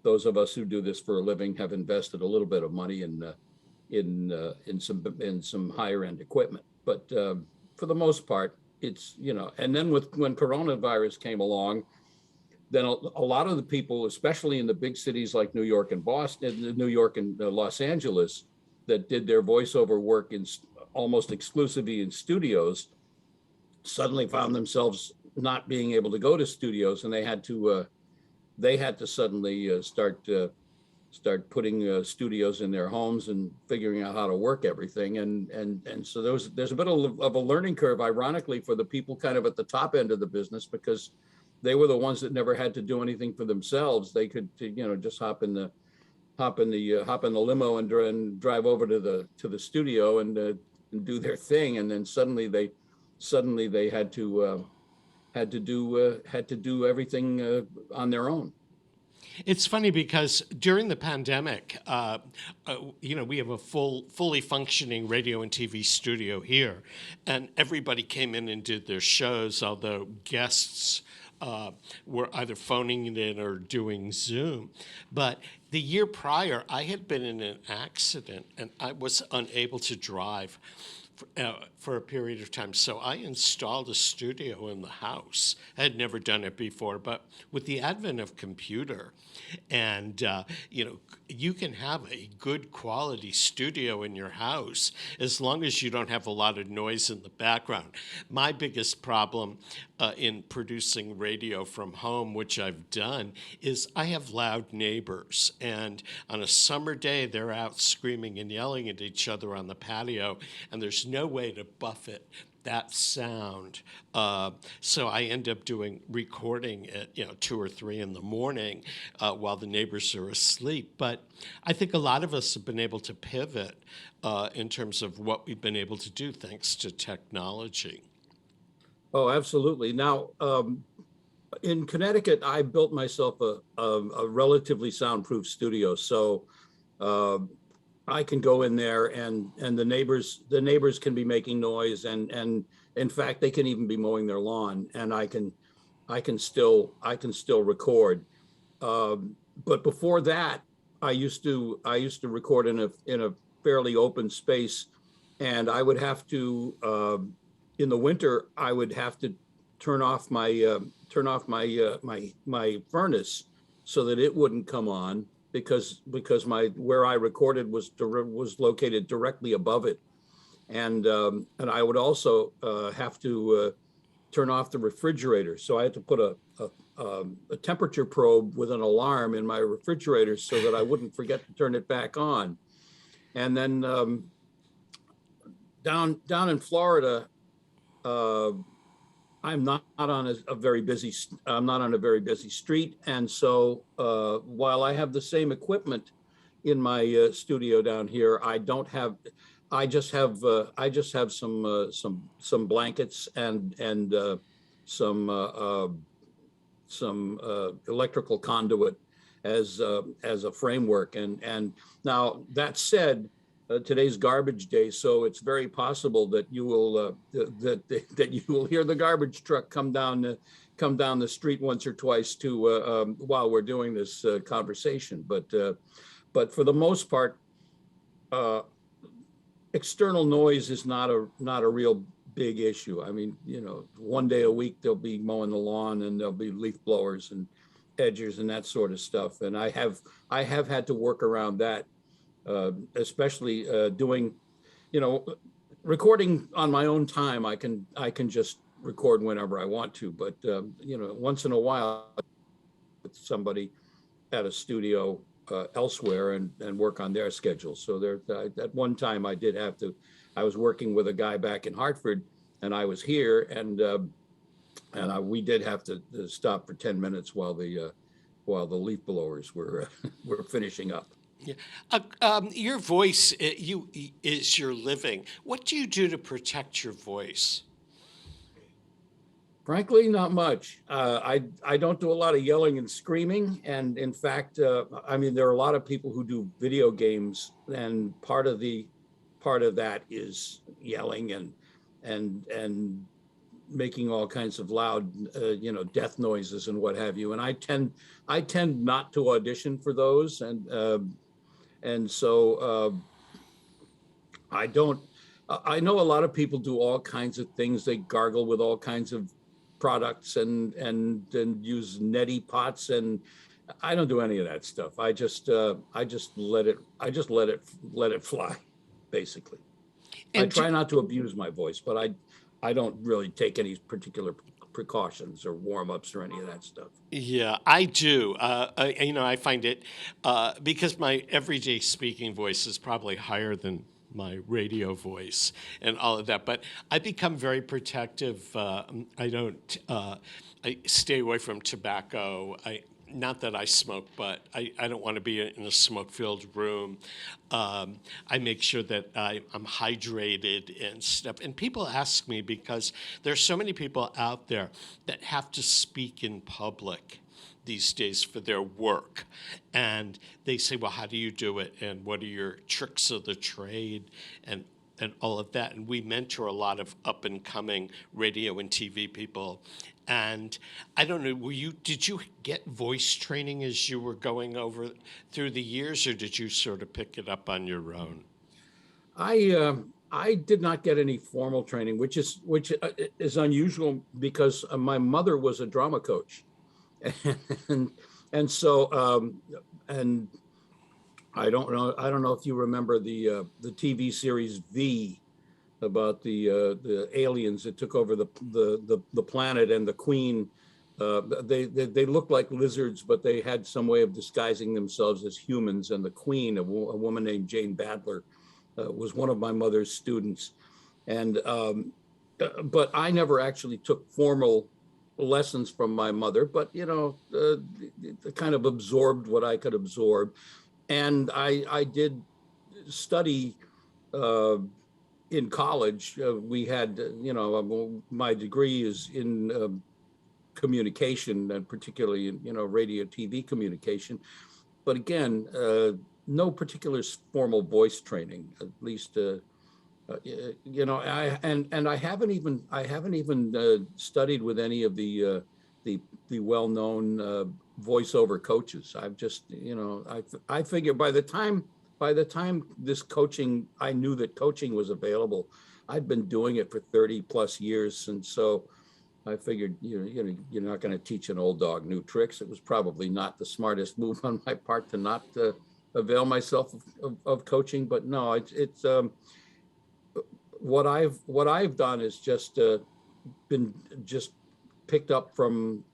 Speaker 10: those of us who do this for a living have invested a little bit of money in some higher end equipment. But for the most part, it's and then when coronavirus came along, then a lot of the people, especially in the big cities like New York and Boston, New York and Los Angeles, that did their voiceover work in almost exclusively in studios, suddenly found themselves not being able to go to studios, and they had to suddenly start putting studios in their homes and figuring out how to work everything. And so there's a bit of a learning curve, ironically, for the people kind of at the top end of the business, because they were the ones that never had to do anything for themselves. They could, just hop in the limo and drive over to the studio and do their thing. And then suddenly they had to do everything on their own.
Speaker 1: It's funny because during the pandemic, we have a fully functioning radio and TV studio here, and everybody came in and did their shows, although guests were either phoning it in or doing Zoom. But the year prior, I had been in an accident and I was unable to drive for a period of time. So I installed a studio in the house. I had never done it before, but with the advent of computer and, you can have a good quality studio in your house as long as you don't have a lot of noise in the background. My biggest problem in producing radio from home, which I've done, is I have loud neighbors. And on a summer day, they're out screaming and yelling at each other on the patio, and there's no way to buffet that sound. So I end up recording at 2 or 3 in the morning while the neighbors are asleep. But I think a lot of us have been able to pivot in terms of what we've been able to do thanks to technology.
Speaker 10: Oh, absolutely. Now, in Connecticut, I built myself a relatively soundproof studio. So I can go in there and the neighbors can be making noise, and in fact they can even be mowing their lawn, and I can still record. But before that, I used to record in a fairly open space, and I would have to in the winter I would have to turn off my furnace so that it wouldn't come on, because where I recorded was located directly above it, and I would also have to turn off the refrigerator. So I had to put a temperature probe with an alarm in my refrigerator so that I wouldn't forget to turn it back on. And then down in Florida, I'm not on a very busy street, and so while I have the same equipment in my studio down here, I just have some blankets and some electrical conduit as a framework. And now that said, today's garbage day, so it's very possible that you will that you will hear the garbage truck come down the street once or twice too while we're doing this conversation. But for the most part, external noise is not a real big issue. I mean, one day a week they'll be mowing the lawn and there'll be leaf blowers and edgers and that sort of stuff, and I have had to work around that. Especially doing, recording on my own time. I can just record whenever I want to, but once in a while, with somebody at a studio elsewhere and work on their schedule. So at one time I was working with a guy back in Hartford, and I was here, and and we did have to stop for 10 minutes while the leaf blowers were were finishing up.
Speaker 1: Yeah. Your voice is your living. What do you do to protect your voice?
Speaker 10: Frankly, not much. I don't do a lot of yelling and screaming, and in fact, I mean, there are a lot of people who do video games, and part of that is yelling and making all kinds of loud, death noises and what have you. And I tend not to audition for those, and so I don't. I know a lot of people do all kinds of things. They gargle with all kinds of products and use neti pots, and I don't do any of that stuff. I just let it fly, basically. And I try not to abuse my voice, but I don't really take any particular precautions or warm-ups or any of that stuff.
Speaker 1: Yeah, I do. I find it because my everyday speaking voice is probably higher than my radio voice and all of that. But I become very protective. I stay away from tobacco. Not that I smoke, but I don't want to be in a smoke-filled room. I make sure that I'm hydrated and stuff. And people ask me because there's so many people out there that have to speak in public these days for their work. And they say, well, how do you do it? And what are your tricks of the trade? And all of that. And we mentor a lot of up-and-coming radio and TV people. And I don't know, did you get voice training as you were going over through the years, or did you sort of pick it up on your own?
Speaker 10: I did not get any formal training, which is unusual because my mother was a drama coach, and so and I don't know if you remember the TV series V, about the aliens that took over the planet, and the queen. They looked like lizards, but they had some way of disguising themselves as humans. And the queen, a woman named Jane Badler, was one of my mother's students. And but I never actually took formal lessons from my mother, but kind of absorbed what I could absorb. And I did study. In college, we had, my degree is in communication, and particularly in, radio, TV communication. But again, no particular formal voice training, at least, I haven't even studied with any of the well-known voiceover coaches. I've just, I figure by the time this coaching, I knew that coaching was available. I'd been doing it for 30 plus years. And so I figured, you're not going to teach an old dog new tricks. It was probably not the smartest move on my part to not avail myself of coaching. But no, it's what I've done is just been picked up from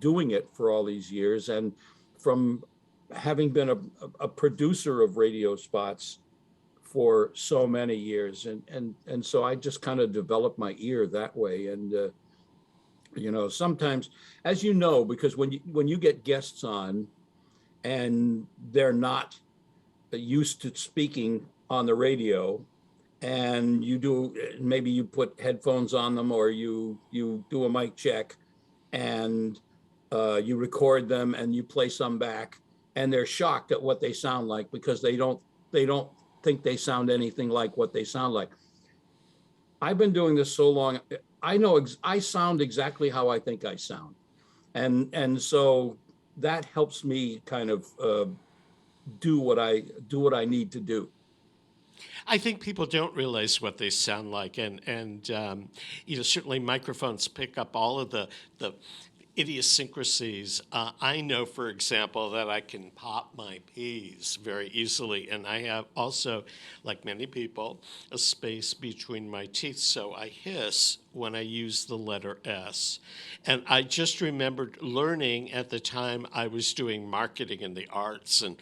Speaker 10: doing it for all these years, and from having been a producer of radio spots for so many years. And so I just kind of developed my ear that way. And, sometimes, as you know, because when you get guests on and they're not used to speaking on the radio, and maybe you put headphones on them, or you do a mic check, and you record them and you play some back, and they're shocked at what they sound like because they don't think they sound anything like what they sound like. I've been doing this so long, I know I sound exactly how I think I sound, and so that helps me kind of do what I need to do.
Speaker 1: I think people don't realize what they sound like, and certainly microphones pick up all of the idiosyncrasies. I know, for example, that I can pop my P's very easily, and I have also, like many people, a space between my teeth, so I hiss when I use the letter S. And I just remembered learning at the time I was doing marketing in the arts and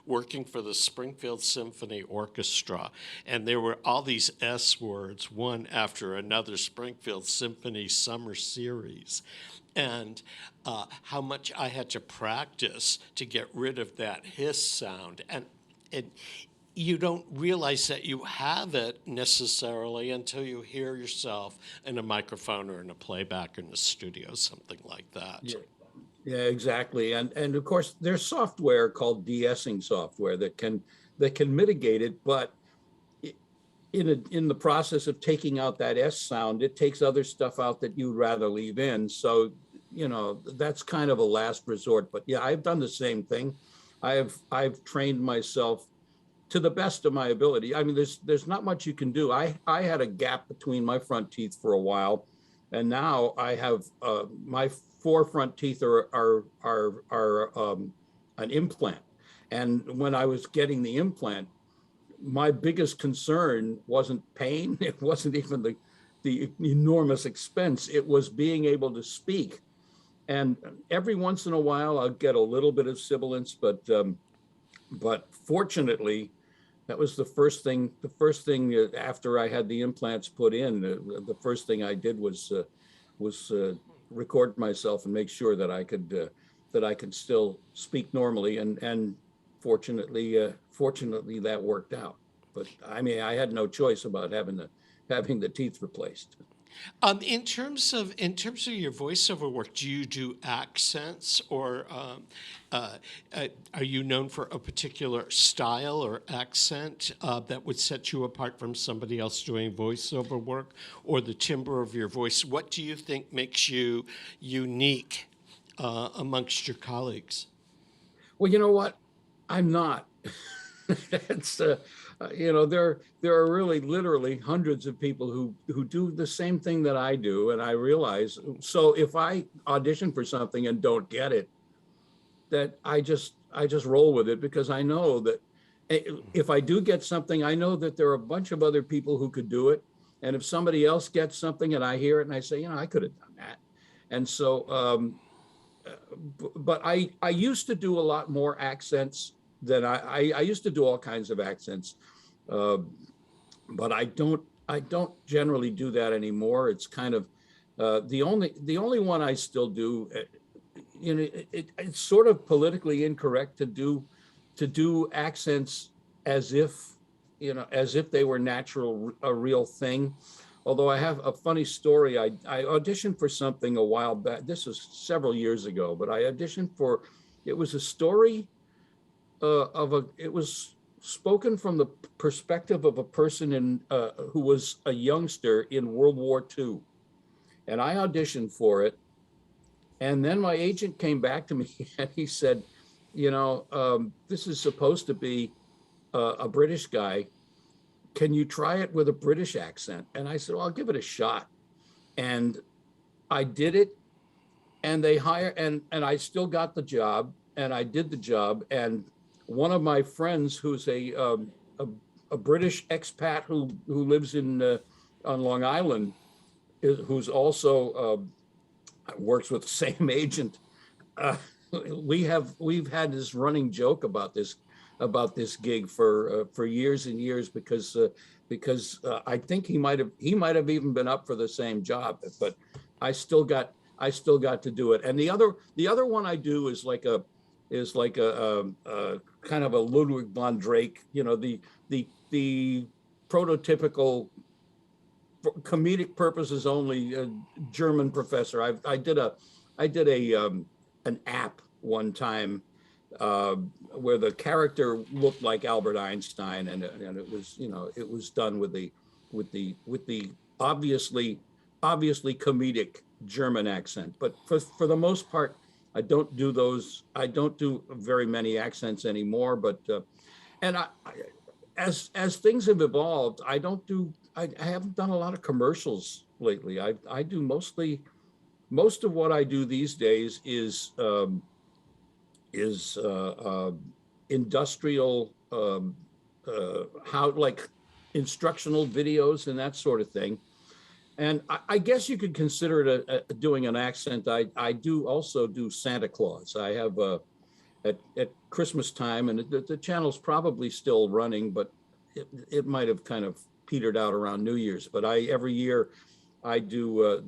Speaker 1: working for the Springfield Symphony Orchestra. And there were all these S words, one after another, Springfield Symphony Summer Series. And how much I had to practice to get rid of that hiss sound. And you don't realize that you have it necessarily until you hear yourself in a microphone or in a playback in the studio, something like that.
Speaker 10: Yeah, exactly. And of course, there's software called de-essing software that can mitigate it, but in the process of taking out that S sound, it takes other stuff out that you'd rather leave in. So, that's kind of a last resort. But yeah, I've done the same thing. I've trained myself to the best of my ability. I mean, there's not much you can do. I had a gap between my front teeth for a while, and now I have my 4 front teeth are an implant. And when I was getting the implant, my biggest concern wasn't pain. It wasn't even the enormous expense. It was being able to speak. And every once in a while, I'll get a little bit of sibilance, but fortunately, that was the first thing after I had the implants put in. The first thing I did was record myself and make sure that I could still speak normally. And fortunately that worked out. But I mean, I had no choice about having the teeth replaced.
Speaker 1: In terms of your voiceover work, do you do accents, or are you known for a particular style or accent that would set you apart from somebody else doing voiceover work, or the timbre of your voice? What do you think makes you unique amongst your colleagues?
Speaker 10: Well, you know what? I'm not. It's there are really literally hundreds of people who do the same thing that I do, and I realize, so if I audition for something and don't get it, that I just roll with it, because I know that if I do get something, I know that there are a bunch of other people who could do it, and if somebody else gets something and I hear it and I say, I could have done that. And so but I used to do a lot more accents than I used to do all kinds of accents, but I don't generally do that anymore. It's kind of the only one I still do. It's sort of politically incorrect to do accents as if they were natural, a real thing. Although I have a funny story. I auditioned for something a while back. This was several years ago, but I auditioned for. It was a story. It was spoken from the perspective of a person who was a youngster in World War II. And I auditioned for it. And then my agent came back to me and he said, this is supposed to be a British guy. Can you try it with a British accent? And I said, well, I'll give it a shot. And I did it, and they hired, and I still got the job, and I did the job. And one of my friends, who's a British expat who lives on Long Island, who's also works with the same agent. We've had this running joke about this gig for years and years, because I think he might have even been up for the same job, but I still got to do it. And the other one I do is like a kind of a Ludwig von Drake, the prototypical, for comedic purposes only, German professor. I did an app one time where the character looked like Albert Einstein, and it was done with the obviously comedic German accent. But for the most part, I don't do those. I don't do very many accents anymore. But as things have evolved, I haven't done a lot of commercials lately. I do most of what I do these days is industrial, how, like instructional videos and that sort of thing. And I guess you could consider it doing an accent. I do also do Santa Claus. I have at Christmas time, and the channel's probably still running, but it might have kind of petered out around New Year's. But every year I do.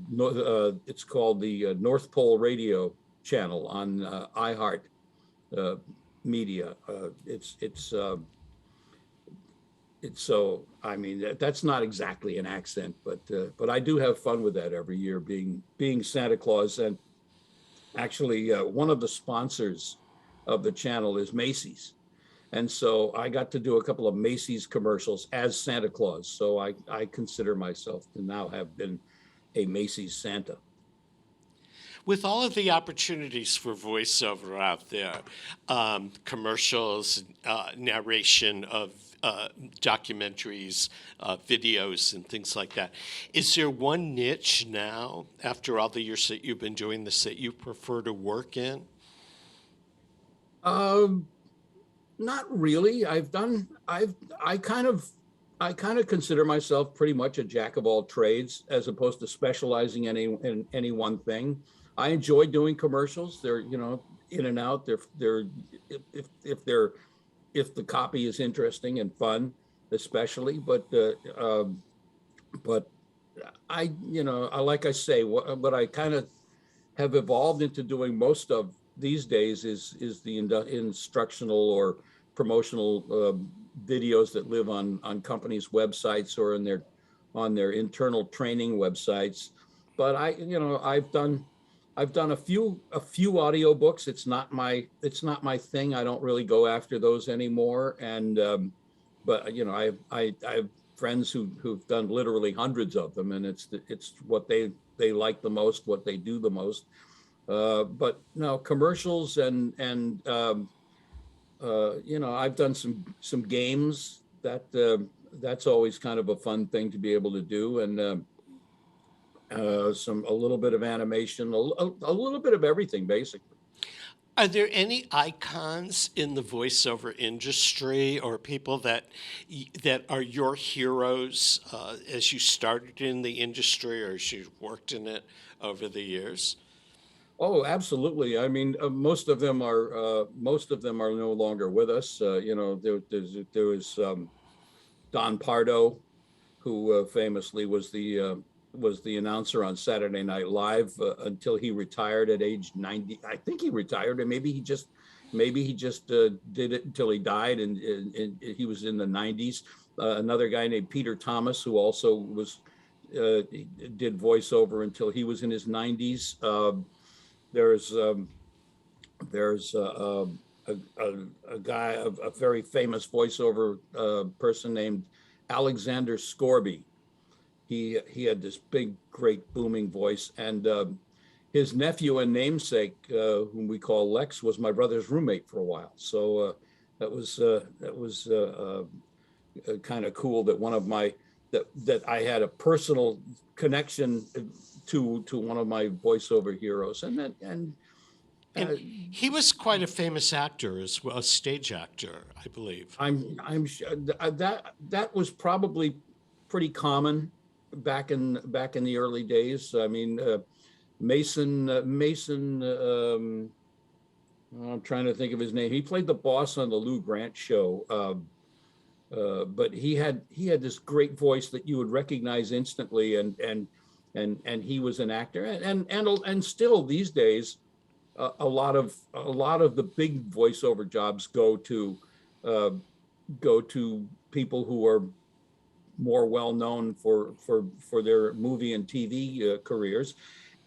Speaker 10: It's called the North Pole Radio channel on iHeart Media. It's so, I mean, that's not exactly an accent, but I do have fun with that every year, being Santa Claus. And actually, one of the sponsors of the channel is Macy's, and so I got to do a couple of Macy's commercials as Santa Claus. So I consider myself to now have been a Macy's Santa.
Speaker 1: With all of the opportunities for voiceover out there, commercials, narration of documentaries, videos, and things like that, is there one niche now, after all the years that you've been doing this, that you prefer to work in?
Speaker 10: Not really. I kind of consider myself pretty much a jack of all trades, as opposed to specializing in any one thing. I enjoy doing commercials. They're, in and out. They're if the copy is interesting and fun, especially. But I, like I say, what I kind of have evolved into doing most of these days is the instructional or promotional videos that live on companies' websites or on their internal training websites. But I've done a few audiobooks. It's not my thing. I don't really go after those anymore. And but I have friends who've done literally hundreds of them, and it's what they like the most, what they do the most. But no, commercials and I've done some games. That's always kind of a fun thing to be able to do, and a little bit of animation, a little bit of everything, basically.
Speaker 1: Are there any icons in the voiceover industry or people that are your heroes as you started in the industry or as you worked in it over the years?
Speaker 10: Oh, absolutely. I mean, most of them are no longer with us. There was Don Pardo, who famously was the announcer on Saturday Night Live until he retired at age 90. I think he retired, and maybe he just did it until he died, and he was in the 90s. Another guy named Peter Thomas, who also did voiceover until he was in his 90s. There's a guy, a very famous voiceover person named Alexander Scorby. He had this big, great, booming voice, and his nephew and namesake, whom we call Lex, was my brother's roommate for a while. So that was kind of cool that one of my that I had a personal connection to one of my voiceover heroes, and
Speaker 1: he was quite a famous actor as well, a stage actor, I believe.
Speaker 10: I'm sure that was probably pretty common back in the early days. I mean, Mason. I'm trying to think of his name. He played the boss on the Lou Grant show, but he had this great voice that you would recognize instantly, and he was an actor, and still these days, a lot of the big voiceover jobs go to people who are more well known for their movie and TV careers,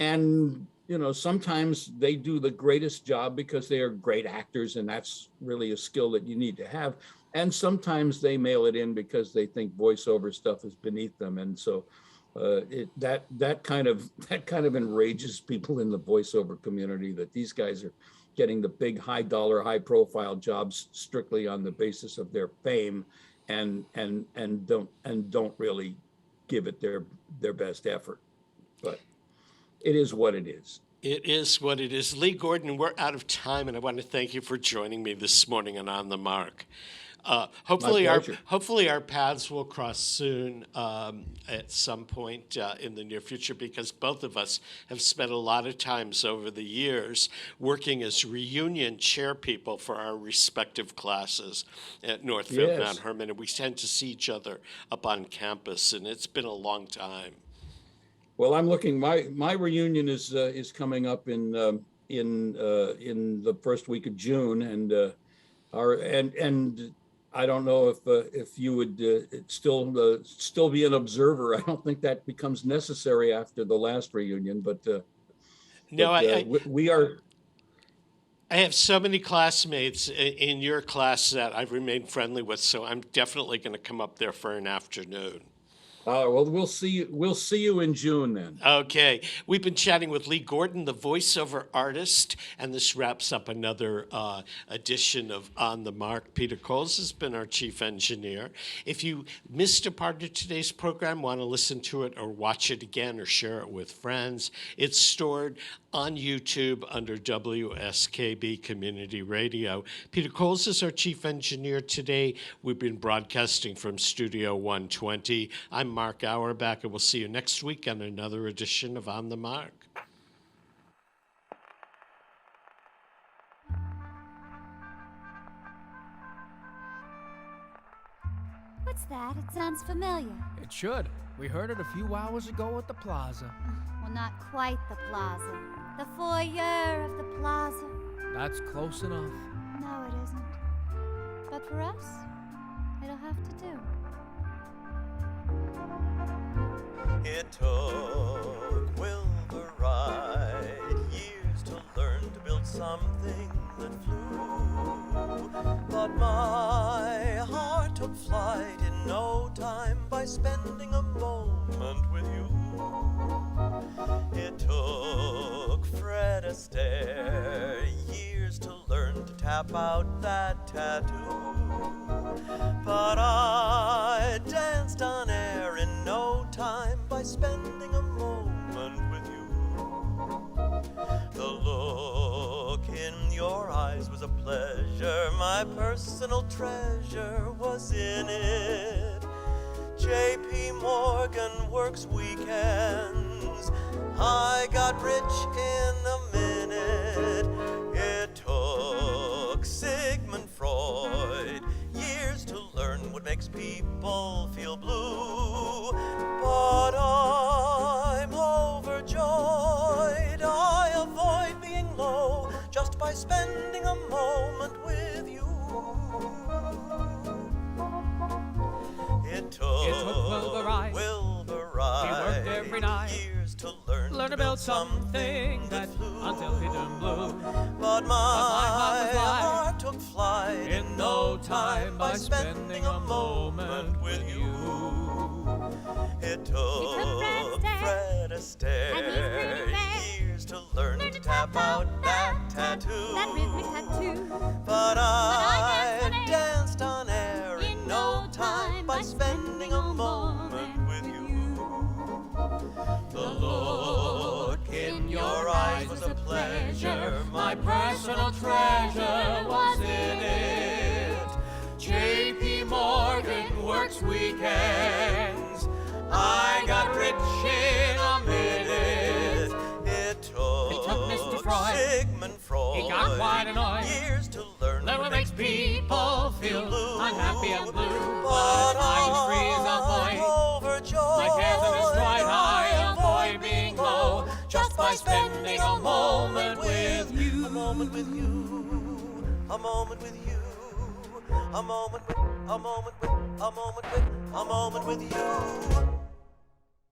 Speaker 10: and sometimes they do the greatest job because they are great actors, and that's really a skill that you need to have. And sometimes they mail it in because they think voiceover stuff is beneath them, and so that kind of enrages people in the voiceover community, that these guys are getting the big high dollar, high profile jobs strictly on the basis of their fame, and don't really give it their best effort. But it is what it is.
Speaker 1: It is what it is. Lee Gordon, we're out of time, and I want to thank you for joining me this morning on the Mark. Hopefully
Speaker 10: pleasure.
Speaker 1: our paths will cross soon at some point in the near future, because both of us have spent a lot of times over the years working as reunion chair people for our respective classes at Northfield
Speaker 10: Yes.
Speaker 1: Mount Hermon, and we tend to see each other up on campus, and it's been a long time.
Speaker 10: Well, I'm looking. My reunion is coming up in the first week of June, and I don't know if you would still be an observer. I don't think that becomes necessary after the last reunion, but we are.
Speaker 1: I have so many classmates in your class that I've remained friendly with, so I'm definitely going to come up there for an afternoon.
Speaker 10: Well, we'll see you in June then.
Speaker 1: Okay. We've been chatting with Lee Gordon, the voiceover artist, and this wraps up another edition of On the Mark. Peter Coles has been our chief engineer. If you missed a part of today's program, want to listen to it or watch it again or share it with friends, it's stored on YouTube under WSKB Community Radio. Peter Coles is our chief engineer today. We've been broadcasting from Studio 120. I'm Mark Auerbach, and we'll see you next week on another edition of On the Mark.
Speaker 11: What's that? It sounds familiar.
Speaker 12: It should. We heard it a few hours ago at the plaza.
Speaker 11: Well, not quite the plaza. The foyer of the plaza.
Speaker 12: That's close enough.
Speaker 11: No, it isn't. But for us, it'll have to do.
Speaker 13: It took Wilbur Wright years to learn to build something that flew. But my heart took flight in no time by spending a moment with you. It took Fred Astaire years to learn to tap out that tattoo. But I danced on air in no time by spending a moment with you. The look in your eyes was a pleasure, my personal treasure was in it. J.P. Morgan works weekends, I got rich in a minute. It took Sigmund Freud years to learn what makes people feel blue. But I'm overjoyed, I avoid being low just by spending a moment with you. It took Wilbur Wright.
Speaker 12: He worked every night.
Speaker 13: Years to learn
Speaker 12: to build something that flew until he turned blue.
Speaker 13: But my heart took flight
Speaker 12: in no time by spending a moment with you.
Speaker 13: It took Fred Astaire years to learn to tap out that tattoo.
Speaker 11: That rhythmic tattoo.
Speaker 13: But I danced on air in no time by spending a moment with you. The look in your eyes was a pleasure, my personal treasure was in it. J.P. Morgan works weekends, I got rich in a minute. It took
Speaker 12: Mr. Freud.
Speaker 13: Sigmund Freud.
Speaker 12: He got quite annoyed.
Speaker 13: Years to learn
Speaker 12: what makes people feel
Speaker 13: blue.
Speaker 12: unhappy and blue.
Speaker 13: But
Speaker 12: I'm free as a boy.
Speaker 13: Overjoyed.
Speaker 12: My cares are destroyed. I avoid being low
Speaker 13: just by spending a moment with you. A moment with you. A moment with you. A moment with, a moment with, a moment with, a moment with you.